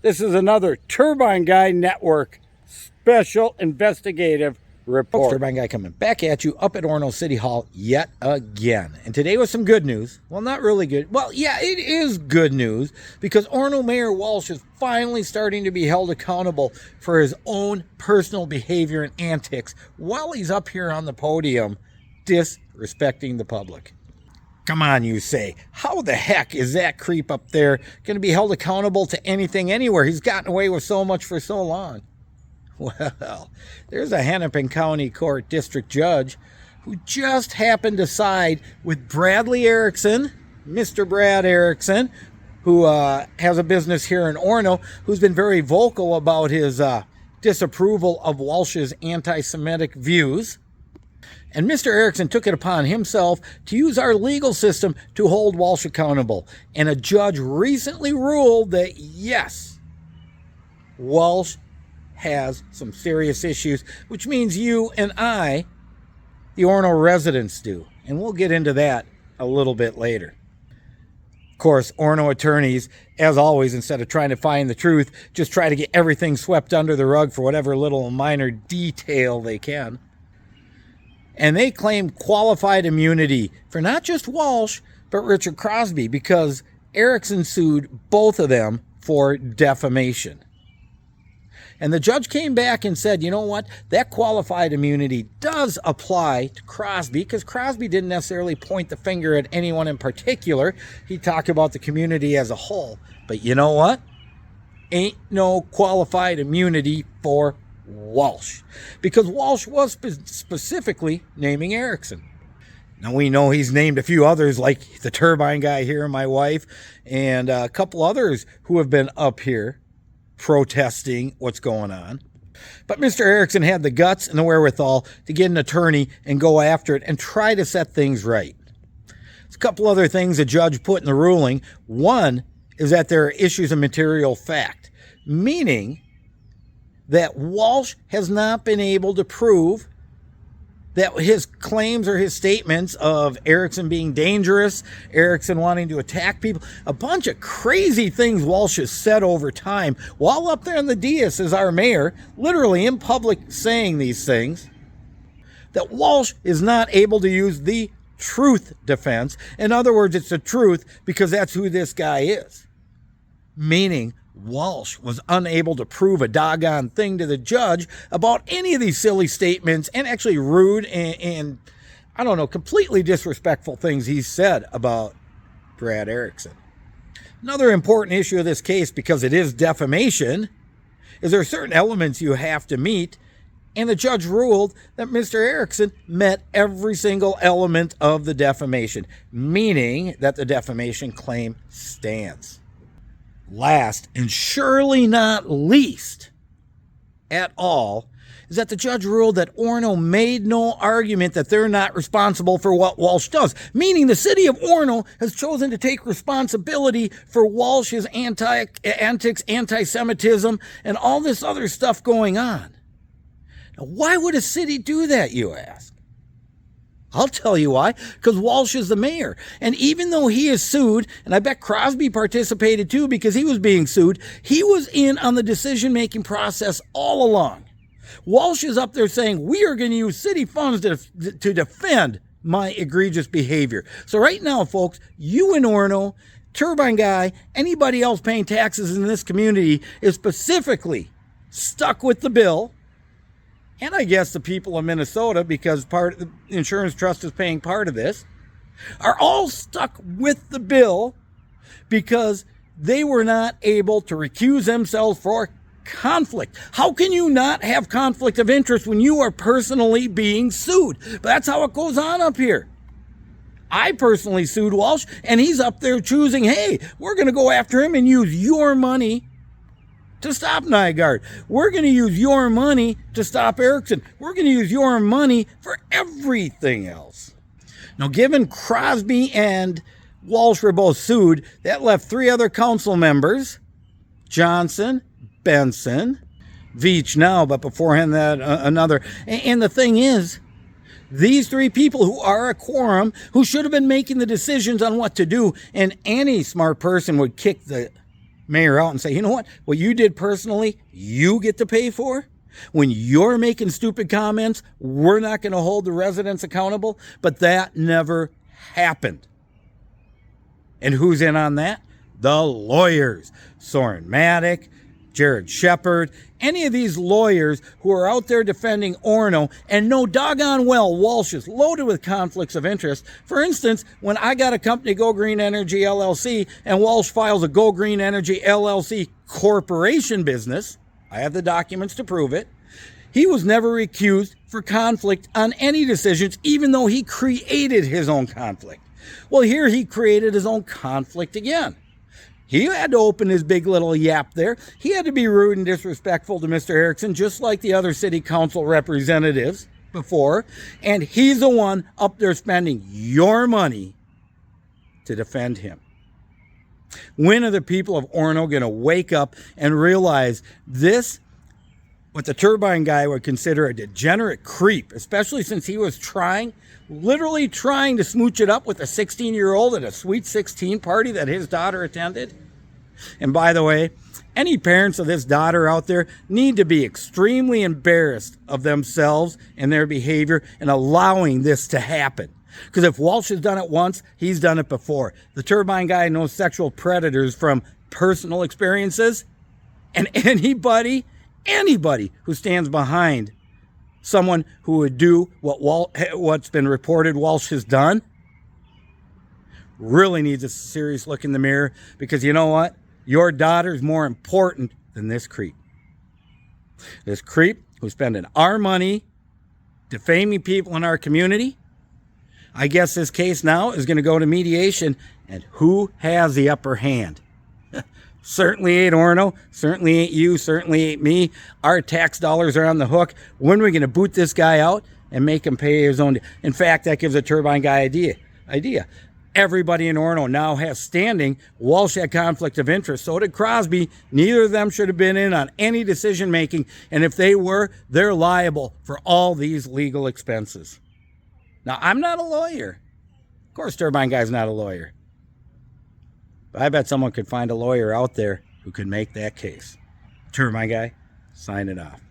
This is another Turbine Guy Network special investigative report. Turbine Guy coming back at you up at Orono City Hall yet again. And today was some good news. Well, not really good. Well, yeah, it is good news because Orono Mayor Walsh is finally starting to be held accountable for his own personal behavior and antics while he's up here on the podium disrespecting the public. Come on, you say. How the heck is that creep up there going to be held accountable to anything anywhere? He's gotten away with so much for so long. Well, there's a Hennepin County Court District Judge who just happened to side with Bradley Erickson, Mr. Brad Erickson, who has a business here in Orono, who's been very vocal about his disapproval of Walsh's anti-Semitic views. And Mr. Erickson took it upon himself to use our legal system to hold Walsh accountable. And a judge recently ruled that, yes, Walsh has some serious issues, which means you and I, the Orono residents, do. And we'll get into that a little bit later. Of course, Orono attorneys, as always, instead of trying to find the truth, just try to get everything swept under the rug for whatever little minor detail they can. And they claim qualified immunity for not just Walsh, but Richard Crosby, because Erickson sued both of them for defamation. And the judge came back and said, you know what, that qualified immunity does apply to Crosby, because Crosby didn't necessarily point the finger at anyone in particular. He talked about the community as a whole. But you know what? Ain't no qualified immunity for Walsh, because Walsh was specifically naming Erickson. Now we know he's named a few others, like the Turbine Guy here, my wife, and a couple others who have been up here protesting what's going on. But Mr. Erickson had the guts and the wherewithal to get an attorney and go after it and try to set things right. There's a couple other things the judge put in the ruling. One is that there are issues of material fact, meaning that Walsh has not been able to prove that his claims or his statements of Erickson being dangerous, Erickson wanting to attack people, a bunch of crazy things Walsh has said over time while up there in the dais as our mayor, literally in public saying these things, that Walsh is not able to use the truth defense. In other words, it's the truth because that's who this guy is. Meaning, Walsh was unable to prove a doggone thing to the judge about any of these silly statements and actually rude and I don't know, completely disrespectful things he said about Brad Erickson. Another important issue of this case, because it is defamation, is there are certain elements you have to meet, and the judge ruled that Mr. Erickson met every single element of the defamation, meaning that the defamation claim stands. Last, and surely not least at all, is that the judge ruled that Orono made no argument that they're not responsible for what Walsh does, meaning the city of Orono has chosen to take responsibility for Walsh's antics, anti-Semitism, and all this other stuff going on. Now, why would a city do that, you ask? I'll tell you why, because Walsh is the mayor. And even though he is sued, and I bet Crosby participated too because he was being sued, he was in on the decision-making process all along. Walsh is up there saying, we are going to use city funds to defend my egregious behavior. So right now, folks, you in Orono, Turbine Guy, anybody else paying taxes in this community is specifically stuck with the bill. And I guess the people of Minnesota, because part of the insurance trust is paying part of this, are all stuck with the bill because they were not able to recuse themselves for conflict. How can you not have conflict of interest when you are personally being sued? But that's how it goes on up here. I personally sued Walsh, and he's up there choosing, hey, we're going to go after him and use your money to stop Nygaard. We're going to use your money to stop Erickson. We're going to use your money for everything else. Now, given Crosby and Walsh were both sued, that left three other council members, Johnson, Benson, Veach now, but beforehand that another. And the thing is, these three people who are a quorum, who should have been making the decisions on what to do, and any smart person would kick the mayor out and say, you know what you did personally, you get to pay for? When you're making stupid comments, we're not going to hold the residents accountable. But that never happened. And who's in on that? The lawyers. Soren Maddock, Jared Shepard, any of these lawyers who are out there defending Orono, and know doggone well Walsh is loaded with conflicts of interest. For instance, when I got a company, Go Green Energy LLC, and Walsh files a Go Green Energy LLC corporation business, I have the documents to prove it, he was never recused for conflict on any decisions, even though he created his own conflict. Well, here he created his own conflict again. He had to open his big little yap there. He had to be rude and disrespectful to Mr. Erickson, just like the other city council representatives before. And he's the one up there spending your money to defend him. When are the people of Orono going to wake up and realize this, what the turbine guy would consider a degenerate creep, especially since he was literally trying to smooch it up with a 16-year-old at a Sweet 16 party that his daughter attended? And by the way, any parents of this daughter out there need to be extremely embarrassed of themselves and their behavior in allowing this to happen. Because if Walsh has done it once, he's done it before. The turbine guy knows sexual predators from personal experiences. And anybody who stands behind someone who would do what's been reported Walsh has done really needs a serious look in the mirror, because you know what? Your daughter's more important than this creep. This creep who's spending our money defaming people in our community. I guess this case now is going to go to mediation, and who has the upper hand? Certainly ain't Orono, certainly ain't you, certainly ain't me. Our tax dollars are on the hook. When are we going to boot this guy out and make him pay his own? In fact, that gives a turbine guy idea. Everybody in Orono now has standing. Walsh had conflict of interest. So did Crosby. Neither of them should have been in on any decision making. And if they were, they're liable for all these legal expenses. Now, I'm not a lawyer. Of course, turbine guy's not a lawyer. But I bet someone could find a lawyer out there who could make that case. Turbine guy, signing off.